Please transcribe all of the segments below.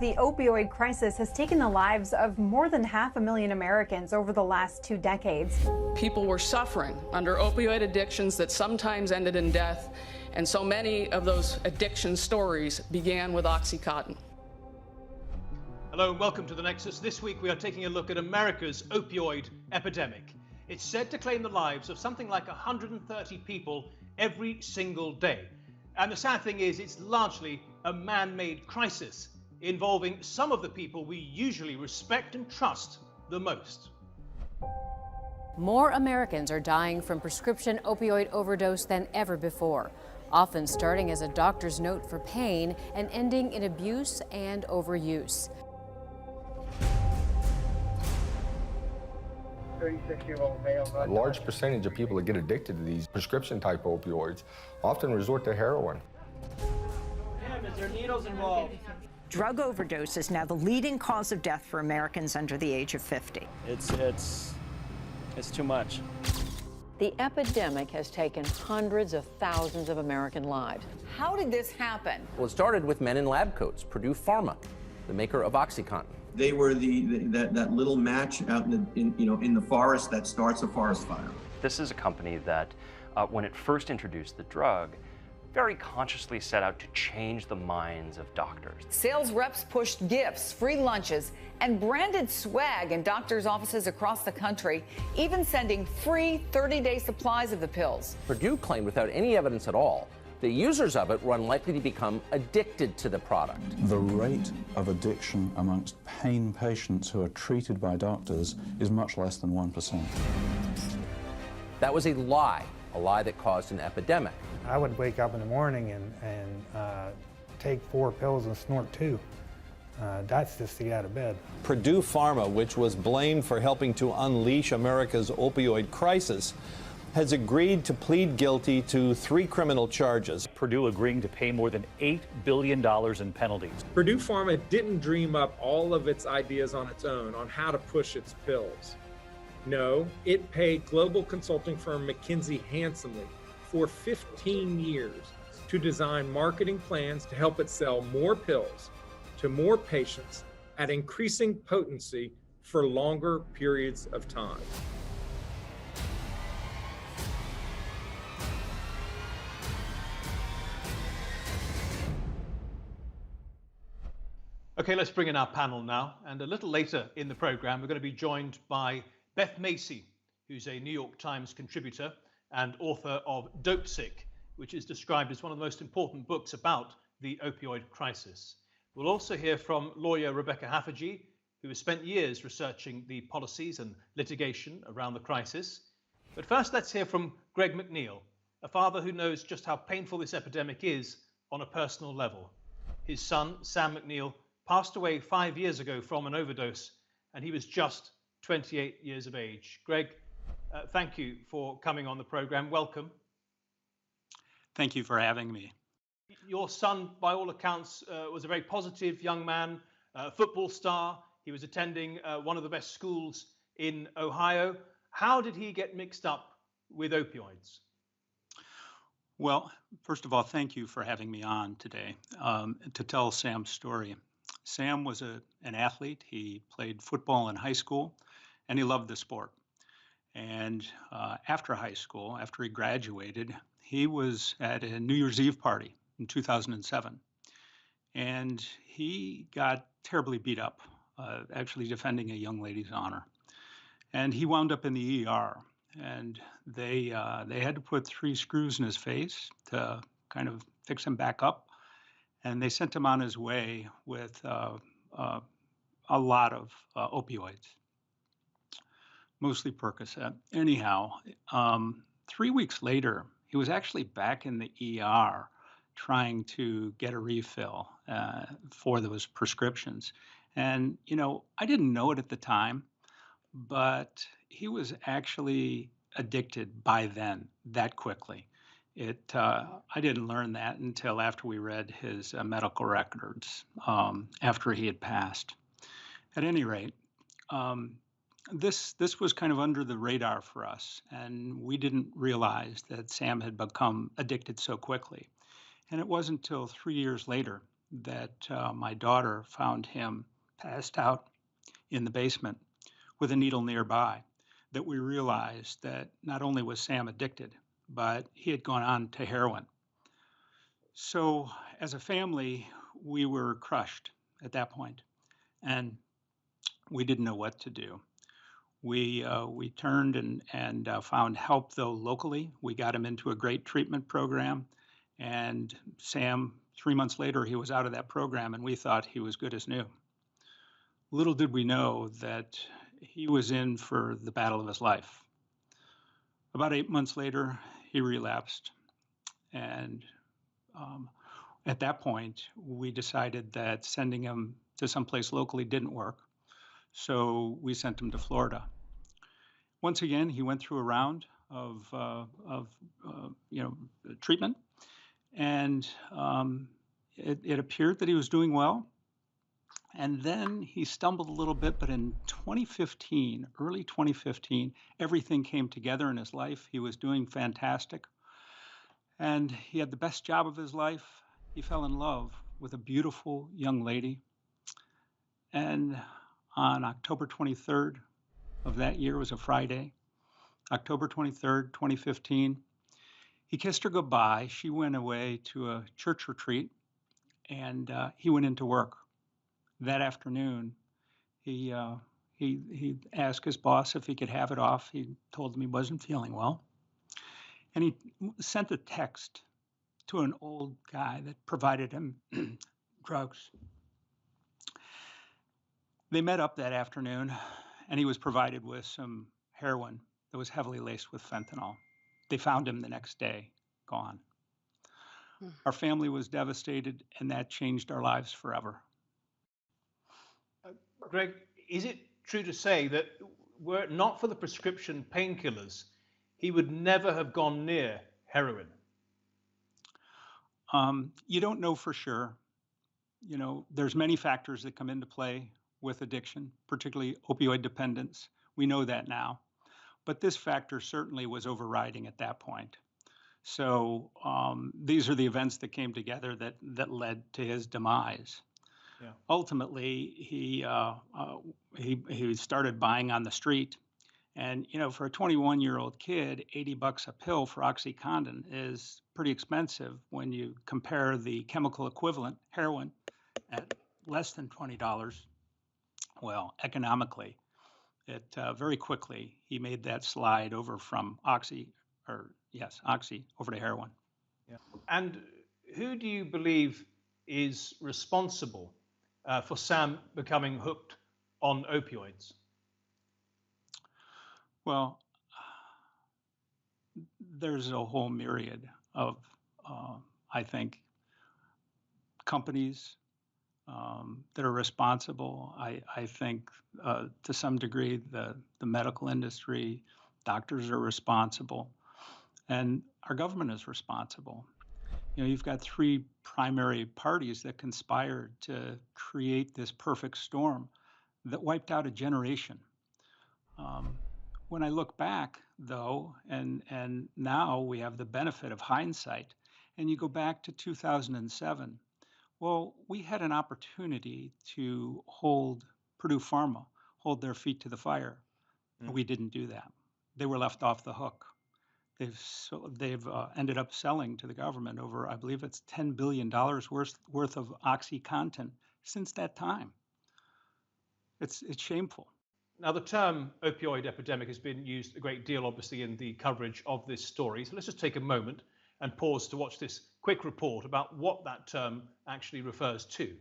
The opioid crisis has taken the lives of more than 500,000 Americans over the last 2 decades. People were suffering under opioid addictions that sometimes ended in death, and so many of those addiction stories began with OxyContin. Hello and welcome to The Nexus. This week we are taking a look at America's opioid epidemic. It's said to claim the lives of something like 130 people every single day. And the sad thing is, it's largely a man-made crisis involving some of the people we usually respect and trust the most. More Americans are dying from prescription opioid overdose than ever before, often starting as a doctor's note for pain and ending in abuse and overuse. A large percentage of people that get addicted to these prescription-type opioids often resort to heroin. Ma'am, is there needles involved? Drug overdose is now the leading cause of death for Americans under the age of 50. It's too much. The epidemic has taken hundreds of thousands of American lives. How did this happen? Well, it started with men in lab coats. Purdue Pharma, the maker of OxyContin. They were that little match out in the forest that starts a forest fire. This is a company that, when it first introduced the drug, very consciously set out to change the minds of doctors. Sales reps pushed gifts, free lunches, and branded swag in doctors' offices across the country, even sending free 30-day supplies of the pills. Purdue claimed, without any evidence at all, the users of it were unlikely to become addicted to the product. The rate of addiction amongst pain patients who are treated by doctors is much less than 1%. That was a lie that caused an epidemic. I would wake up in the morning and take 4 pills and snort 2. That's just to get out of bed. Purdue Pharma, which was blamed for helping to unleash America's opioid crisis, has agreed to plead guilty to 3 criminal charges. Purdue agreeing to pay more than $8 billion in penalties. Purdue Pharma didn't dream up all of its ideas on its own on how to push its pills. No, it paid global consulting firm McKinsey handsomely for 15 years to design marketing plans to help it sell more pills to more patients at increasing potency for longer periods of time. Okay, let's bring in our panel now. And a little later in the program, we're going to be joined by Beth Macy, who's a New York Times contributor and author of Dopesick, which is described as one of the most important books about the opioid crisis. We'll also hear from lawyer Rebecca Haffajee, who has spent years researching the policies and litigation around the crisis. But first, let's hear from Greg McNeil, a father who knows just how painful this epidemic is on a personal level. His son, Sam McNeil, passed away 5 years ago from an overdose, and he was just 28 years of age. Greg, thank you for coming on the program. Welcome. Thank you for having me. Your son, by all accounts, was a very positive young man, a football star. He was attending one of the best schools in Ohio. How did he get mixed up with opioids? Well, first of all, thank you for having me on today to tell Sam's story. Sam was an athlete. He played football in high school, and he loved the sport. And after high school, after he graduated, he was at a New Year's Eve party in 2007. And he got terribly beat up, actually defending a young lady's honor. And he wound up in the ER. And they had to put 3 screws in his face to kind of fix him back up. And they sent him on his way with a lot of opioids, mostly Percocet. Anyhow, 3 weeks later, he was actually back in the ER trying to get a refill for those prescriptions. And, you know, I didn't know it at the time, but he was actually addicted by then, that quickly. I didn't learn that until after we read his medical records, after he had passed. At any rate, this was kind of under the radar for us, and we didn't realize that Sam had become addicted so quickly. And it wasn't until 3 years later that my daughter found him passed out in the basement with a needle nearby, that we realized that not only was Sam addicted, but he had gone on to heroin. So as a family, we were crushed at that point, and we didn't know what to do. We turned and found help, though, locally. We got him into a great treatment program, and Sam, 3 months later, he was out of that program, and we thought he was good as new. Little did we know that he was in for the battle of his life. About 8 months later, he relapsed, and at that point, we decided that sending him to someplace locally didn't work. So we sent him to Florida. Once again, he went through a round of treatment, and it appeared that he was doing well. And then he stumbled a little bit, but in 2015, early 2015, everything came together in his life. He was doing fantastic, and he had the best job of his life. He fell in love with a beautiful young lady, and on October 23rd of that year, was a Friday, October 23rd, 2015. He kissed her goodbye. She went away to a church retreat, and he went into work. That afternoon, he asked his boss if he could have it off. He told him he wasn't feeling well. And he sent a text to an old guy that provided him drugs. They met up that afternoon, and he was provided with some heroin that was heavily laced with fentanyl. They found him the next day, gone. Our family was devastated, and that changed our lives forever. Greg, is it true to say that were it not for the prescription painkillers, he would never have gone near heroin? You don't know for sure. You know, there's many factors that come into play with addiction, particularly opioid dependence. We know that now. But this factor certainly was overriding at that point. So these are the events that came together that led to his demise. Yeah. Ultimately, he started buying on the street. And, you know, for a 21-year-old kid, $80 a pill for OxyContin is pretty expensive when you compare the chemical equivalent, heroin, at less than $20. Well, economically, it very quickly, he made that slide over from Oxy over to heroin. Yeah. And who do you believe is responsible for Sam becoming hooked on opioids? Well, there's a whole myriad of, I think, companies that are responsible. I think to some degree the medical industry, doctors are responsible, and our government is responsible. You know, you've got three primary parties that conspired to create this perfect storm that wiped out a generation. When I look back, though, and now we have the benefit of hindsight, and you go back to 2007, well, we had an opportunity to hold Purdue Pharma, hold their feet to the fire. But we didn't do that. They were left off the hook. They've ended up selling to the government over, I believe it's $10 billion worth of OxyContin since that time. It's shameful. Now, the term opioid epidemic has been used a great deal, obviously, in the coverage of this story. So let's just take a moment and pause to watch this quick report about what that term actually refers to.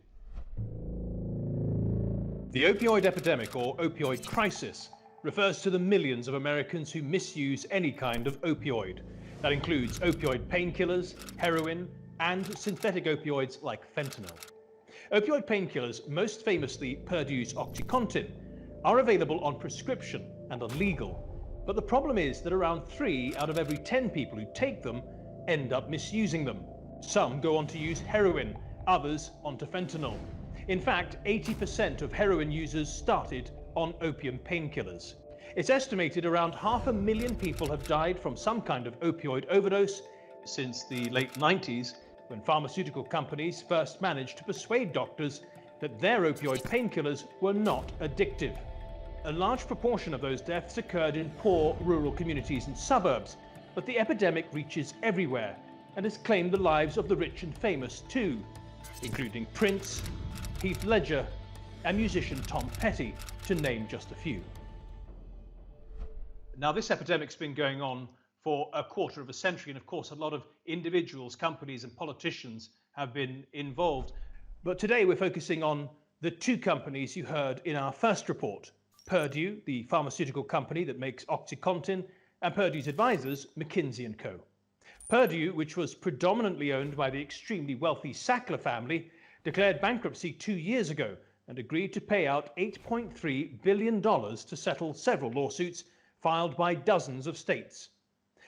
The opioid epidemic, or opioid crisis, refers to the millions of Americans who misuse any kind of opioid. That includes opioid painkillers, heroin, and synthetic opioids like fentanyl. Opioid painkillers, most famously Purdue's OxyContin, are available on prescription and are legal. But the problem is that around 3 out of every 10 people who take them end up misusing them. Some go on to use heroin, others onto fentanyl. In fact, 80% of heroin users started on opium painkillers. It's estimated around 500,000 people have died from some kind of opioid overdose. Since the late 90s, when pharmaceutical companies first managed to persuade doctors that their opioid painkillers were not addictive. A large proportion of those deaths occurred in poor rural communities and suburbs, but the epidemic reaches everywhere and has claimed the lives of the rich and famous too, including Prince, Heath Ledger, and musician Tom Petty, to name just a few. Now, this epidemic's been going on for a quarter of a century, and of course a lot of individuals, companies and politicians have been involved. But today we're focusing on the two companies you heard in our first report: Purdue, the pharmaceutical company that makes OxyContin, and Purdue's advisors, McKinsey Co. Purdue, which was predominantly owned by the extremely wealthy Sackler family, declared bankruptcy 2 years ago and agreed to pay out $8.3 billion to settle several lawsuits filed by dozens of states.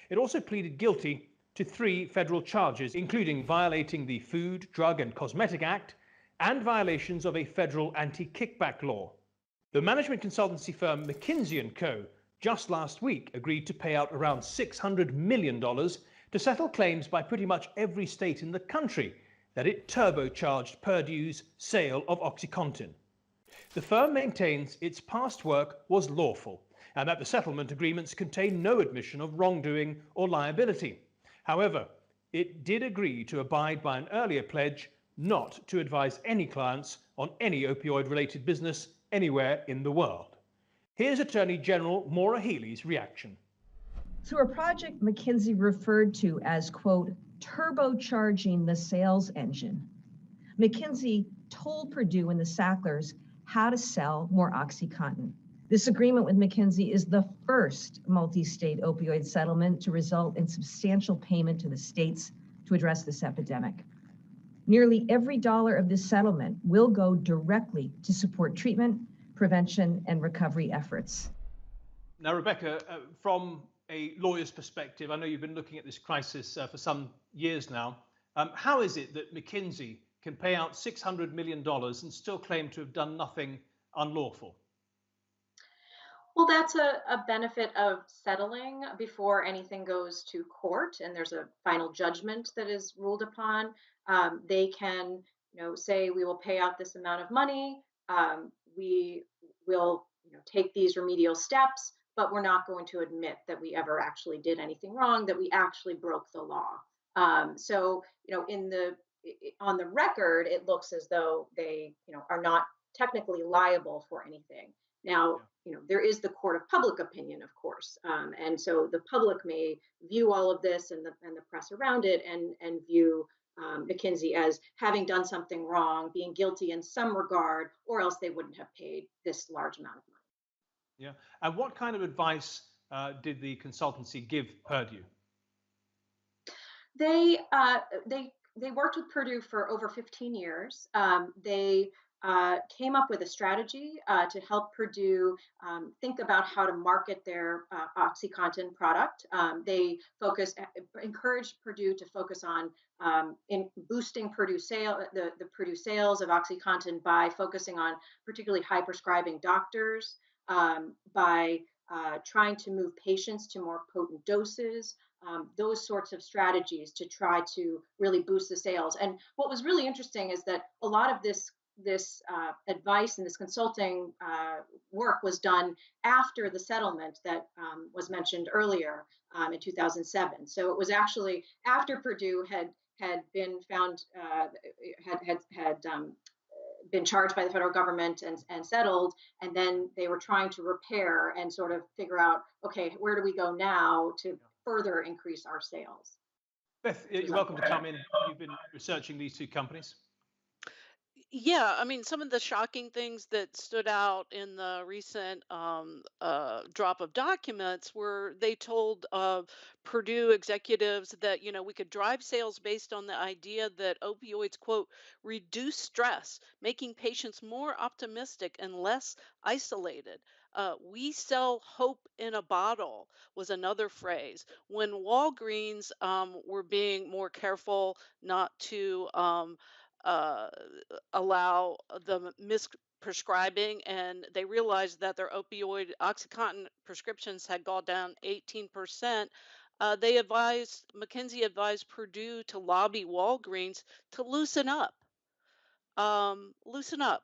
It also pleaded guilty to 3 federal charges, including violating the Food, Drug and Cosmetic Act and violations of a federal anti-kickback law. The management consultancy firm McKinsey Co. just last week agreed to pay out around $600 million to settle claims by pretty much every state in the country that it turbocharged Purdue's sale of OxyContin. The firm maintains its past work was lawful and that the settlement agreements contain no admission of wrongdoing or liability. However, it did agree to abide by an earlier pledge not to advise any clients on any opioid-related business anywhere in the world. Here's Attorney General Maura Healey's reaction. Through a project McKinsey referred to as, quote, turbocharging the sales engine, McKinsey told Purdue and the Sacklers how to sell more OxyContin. This agreement with McKinsey is the first multi-state opioid settlement to result in substantial payment to the states to address this epidemic. Nearly every dollar of this settlement will go directly to support treatment, prevention, and recovery efforts. Now, Rebecca, from a lawyer's perspective, I know you've been looking at this crisis for some years now. How is it that McKinsey can pay out $600 million and still claim to have done nothing unlawful? Well, that's a benefit of settling before anything goes to court and there's a final judgment that is ruled upon. They can, say we will pay out this amount of money. We will, take these remedial steps, but we're not going to admit that we ever actually did anything wrong, that we actually broke the law. So, on the record, it looks as though they, are not technically liable for anything. Now, there is the court of public opinion, of course, and so the public may view all of this and the press around it and view McKinsey as having done something wrong, being guilty in some regard, or else they wouldn't have paid this large amount of money. Yeah, and what kind of advice did the consultancy give Purdue? They worked with Purdue for over 15 years. They came up with a strategy to help Purdue think about how to market their OxyContin product. They encouraged Purdue to focus on in boosting Purdue the Purdue sales of OxyContin by focusing on particularly high prescribing doctors, by trying to move patients to more potent doses. Those sorts of strategies to try to really boost the sales. And what was really interesting is that a lot of this advice and this consulting work was done after the settlement that was mentioned earlier in 2007. So it was actually after Purdue had been found had been charged by the federal government and settled, and then they were trying to repair and sort of figure out, okay, where do we go now to further increase our sales? Beth, you're welcome to come in. You've been researching these two companies. Yeah, I mean, some of the shocking things that stood out in the recent drop of documents were they told Purdue executives that, we could drive sales based on the idea that opioids, quote, reduce stress, making patients more optimistic and less isolated. We sell hope in a bottle was another phrase. When Walgreens were being more careful not to allow the misprescribing, and they realized that their opioid OxyContin prescriptions had gone down 18%. McKinsey advised Purdue to lobby Walgreens to loosen up. Loosen up.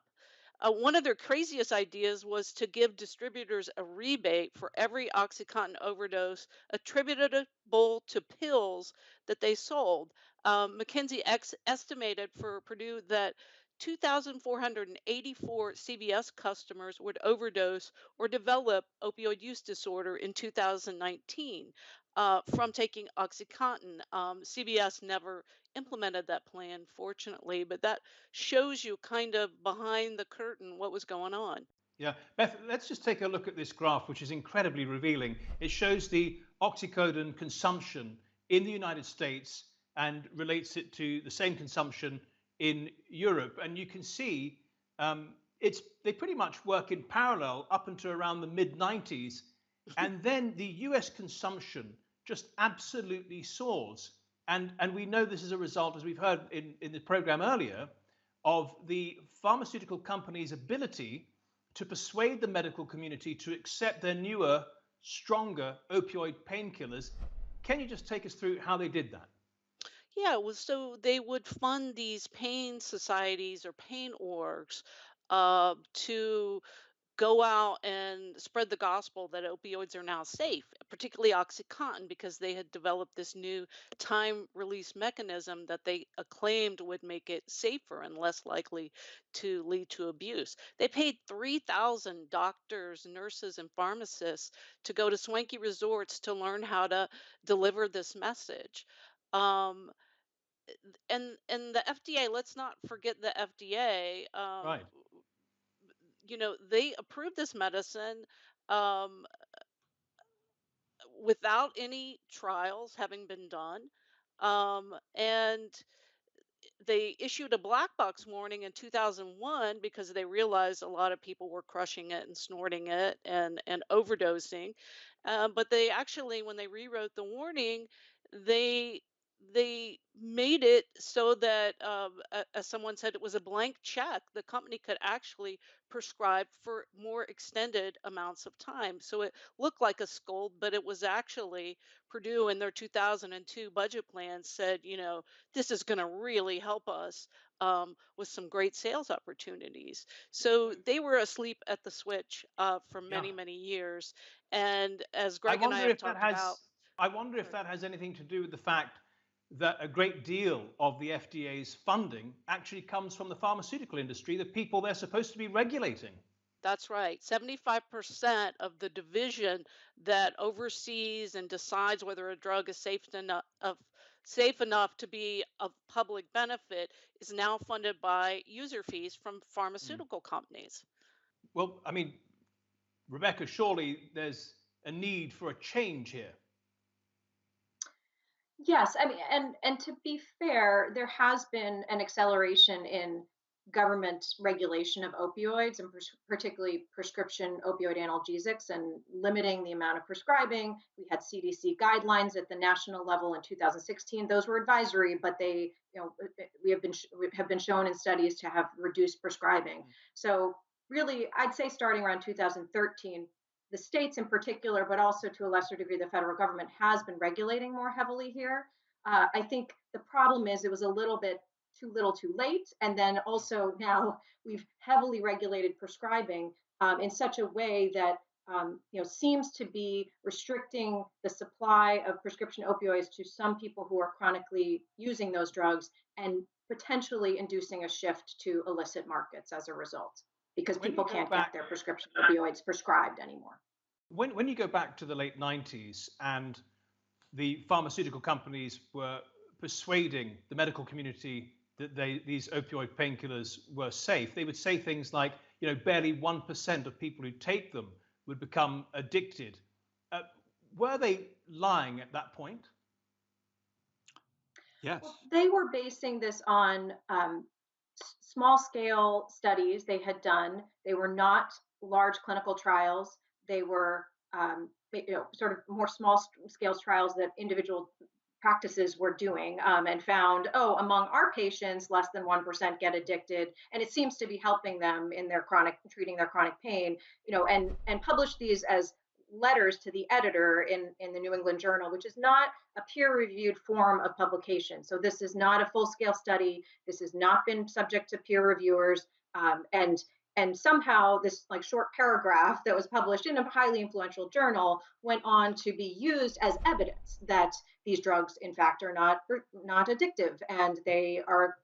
One of their craziest ideas was to give distributors a rebate for every OxyContin overdose attributable to pills that they sold. McKinsey estimated for Purdue that 2,484 CVS customers would overdose or develop opioid use disorder in 2019 from taking OxyContin. CVS never implemented that plan, fortunately, but that shows you kind of behind the curtain what was going on. Yeah, Beth, let's just take a look at this graph, which is incredibly revealing. It shows the OxyContin consumption in the United States and relates it to the same consumption in Europe. And you can see they pretty much work in parallel up until around the mid-90s. And then the US consumption just absolutely soars. And we know this is a result, as we've heard in the program earlier, of the pharmaceutical companies' ability to persuade the medical community to accept their newer, stronger opioid painkillers. Can you just take us through how they did that? Yeah, well, so they would fund these pain societies or pain orgs to go out and spread the gospel that opioids are now safe, particularly OxyContin, because they had developed this new time release mechanism that they acclaimed would make it safer and less likely to lead to abuse. They paid 3,000 doctors, nurses, and pharmacists to go to swanky resorts to learn how to deliver this message. Um, and the FDA, let's not forget the FDA. Right. They approved this medicine um, without any trials having been done. And they issued a black box warning in 2001 because they realized a lot of people were crushing it and snorting it and overdosing. But they actually, when they rewrote the warning, they they made it so that, as someone said, it was a blank check. The company could actually prescribe for more extended amounts of time. So it looked like a scold, but it was actually Purdue in their 2002 budget plan said, this is going to really help us with some great sales opportunities. So they were asleep at the switch for many, Yeah. many years. And as I Greg and I wonder have if that talked about, has anything to do with the fact that a great deal of the FDA's funding actually comes from the pharmaceutical industry, the people they're supposed to be regulating. that's right. 75% of the division that oversees and decides whether a drug is safe enough to be of public benefit is now funded by user fees from pharmaceutical companies. Well, I mean, Rebecca, surely there's a need for a change here. Yes, I mean, and to be fair, there has been an acceleration in government regulation of opioids and particularly prescription opioid analgesics and limiting the amount of prescribing. We had CDC guidelines at the national level in 2016. Those were advisory, but they, we have been shown in studies to have reduced prescribing. So really, I'd say starting around 2013, the states in particular, but also to a lesser degree, the federal government has been regulating more heavily here. I think the problem is it was a little bit too little too late. And then also now we've heavily regulated prescribing in such a way that seems to be restricting the supply of prescription opioids to some people who are chronically using those drugs and potentially inducing a shift to illicit markets as a result, because people can't get their prescription opioids prescribed anymore. When you go back to the late 90s and the pharmaceutical companies were persuading the medical community that these opioid painkillers were safe, they would say things like, barely 1% of people who take them would become addicted. Were they lying at that point? Yes. Well, they were basing this on small scale studies they had done. They were not large clinical trials. They were sort of more small scale trials that individual practices were doing and found, among our patients, less than 1% get addicted. And it seems to be helping them in their treating their chronic pain, and published these as letters to the editor in the New England Journal, which is not a peer-reviewed form of publication. So this is not a full-scale study. This has not been subject to peer reviewers. And somehow this like short paragraph that was published in a highly influential journal went on to be used as evidence that these drugs, in fact, are not addictive, and they are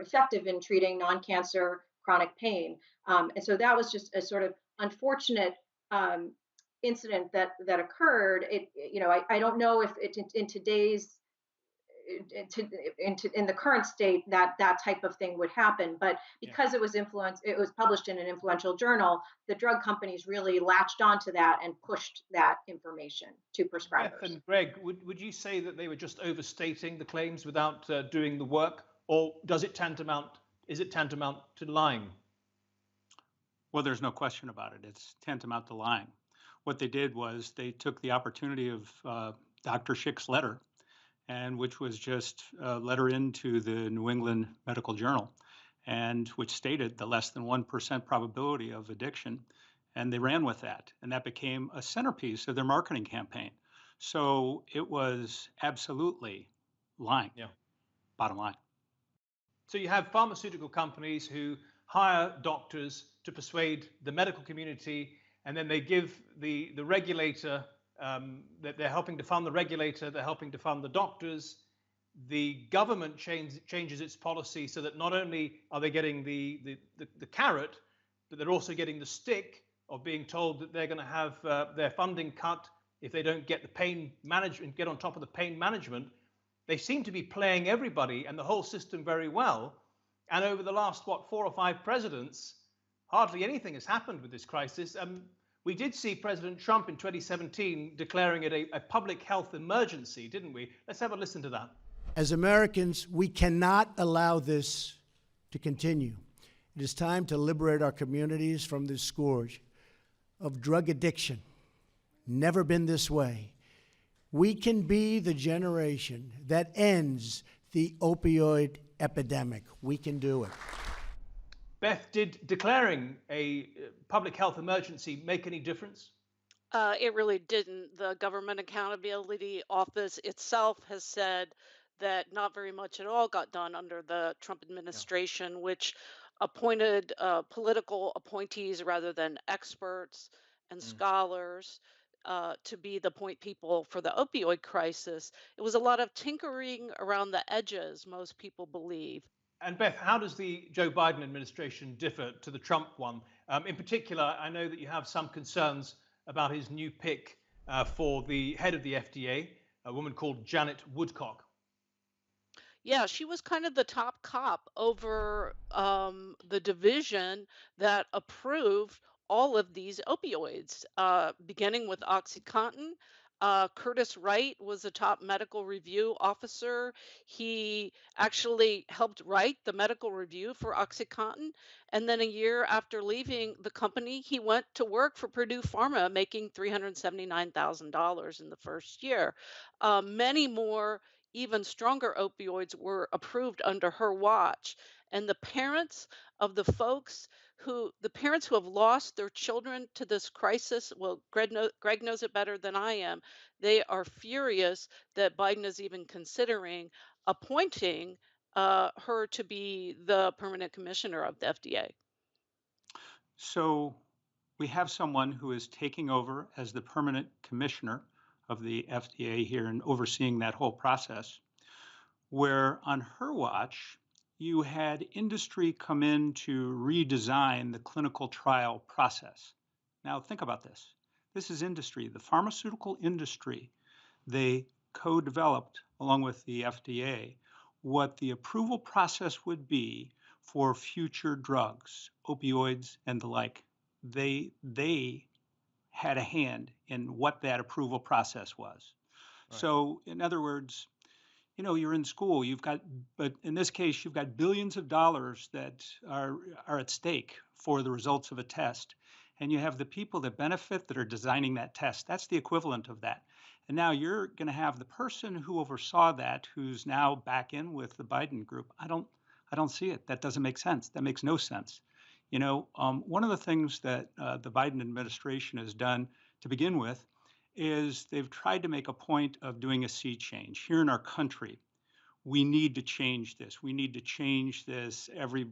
effective in treating non-cancer chronic pain. And so that was just a sort of unfortunate incident that occurred. I don't know if in today's in the current state that type of thing would happen, but because it was published in an influential journal, the drug companies really latched onto that and pushed that information to prescribers. Beth and Greg, would you say that they were just overstating the claims without doing the work, or is it tantamount to lying? Well, there's no question about it. It's tantamount to lying. What they did was they took the opportunity of Dr. Schick's letter, and which was just a letter into the New England Medical Journal, and which stated the less than 1% probability of addiction, and they ran with that, and that became a centerpiece of their marketing campaign. So it was absolutely lying. Yeah. Bottom line. So you have pharmaceutical companies who hire doctors to persuade the medical community, and then they give the regulator, that they're helping to fund the regulator, they're helping to fund the doctors. The government changes its policy so that not only are they getting the carrot, but they're also getting the stick of being told that they're going to have their funding cut if they don't get the pain management, get on top of the pain management. They seem to be playing everybody and the whole system very well. And over the last, 4 or 5 presidents, hardly anything has happened with this crisis. We did see President Trump in 2017 declaring it a public health emergency, didn't we? Let's have a listen to that. As Americans, we cannot allow this to continue. It is time to liberate our communities from this scourge of drug addiction. Never been this way. We can be the generation that ends the opioid epidemic. We can do it. Beth, did declaring a public health emergency make any difference? It really didn't. The Government Accountability Office itself has said that not very much at all got done under the Trump administration, which appointed political appointees rather than experts and scholars to be the point people for the opioid crisis. It was a lot of tinkering around the edges, most people believe. And Beth, how does the Joe Biden administration differ to the Trump one? In particular, I know that you have some concerns about his new pick for the head of the FDA, a woman called Janet Woodcock. Yeah, she was kind of the top cop over the division that approved all of these opioids, beginning with OxyContin. Curtis Wright was the top medical review officer. He actually helped write the medical review for OxyContin. And then a year after leaving the company, he went to work for Purdue Pharma, making $379,000 in the first year. Many more, even stronger opioids were approved under her watch. And the parents of the parents who have lost their children to this crisis, well, Greg knows it better than I am. They are furious that Biden is even considering appointing her to be the permanent commissioner of the FDA. So we have someone who is taking over as the permanent commissioner of the FDA here and overseeing that whole process, where on her watch, you had industry come in to redesign the clinical trial process. Now think about this. This is industry, the pharmaceutical industry. They co-developed, along with the FDA, what the approval process would be for future drugs, opioids and the like. They had a hand in what that approval process was. Right. So in other words, you're in school, but in this case, you've got billions of dollars that are at stake for the results of a test. And you have the people that benefit that are designing that test. That's the equivalent of that. And now you're going to have the person who oversaw that, who's now back in with the Biden group. I don't see it. That doesn't make sense. That makes no sense. One of the things that the Biden administration has done to begin with, is they've tried to make a point of doing a sea change. Here in our country, we need to change this. We need to change this every,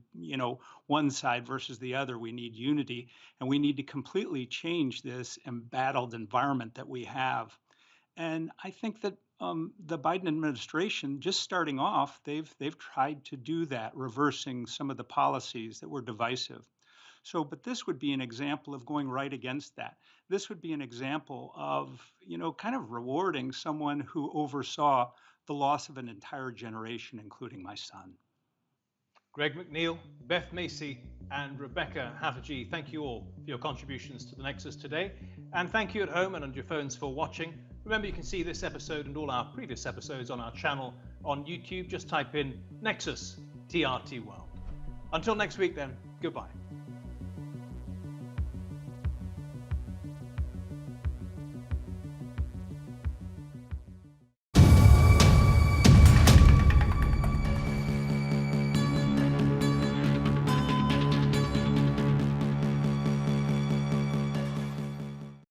one side versus the other. We need unity, and we need to completely change this embattled environment that we have. And I think that the Biden administration, just starting off, they've tried to do that, reversing some of the policies that were divisive. So, but this would be an example of going right against that. This would be an example of, kind of rewarding someone who oversaw the loss of an entire generation, including my son. Greg McNeil, Beth Macy, and Rebecca Haffajee, thank you all for your contributions to the Nexus today. And thank you at home and on your phones for watching. Remember, you can see this episode and all our previous episodes on our channel on YouTube. Just type in Nexus TRT World. Until next week then, goodbye.